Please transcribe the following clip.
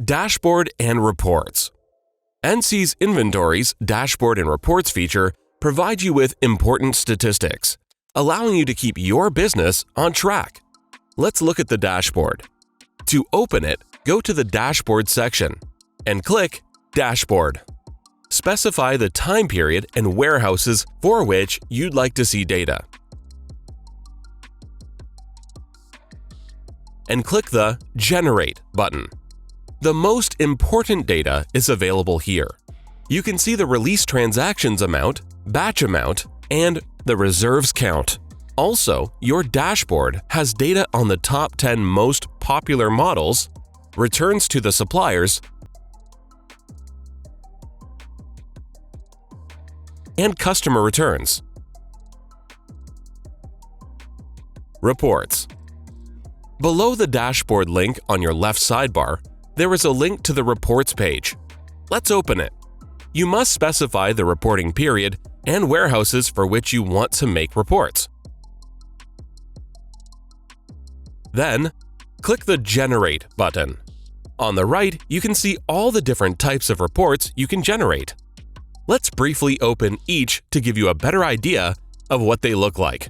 Dashboard and Reports. NC's Inventories Dashboard and Reports feature provides you with important statistics, allowing you to keep your business on track. Let's look at the dashboard. To open it, go to the Dashboard section and click Dashboard. Specify the time period and warehouses for which you'd like to see data. And click the Generate button. The most important data is available here. You can see the release transactions amount, batch amount, and the reserves count. Also, your dashboard has data on the top 10 most popular models, returns to the suppliers, and customer returns. Reports. Below the dashboard link on your left sidebar, there is a link to the Reports page. Let's open it. You must specify the reporting period and warehouses for which you want to make reports. Then, click the Generate button. On the right, you can see all the different types of reports you can generate. Let's briefly open each to give you a better idea of what they look like.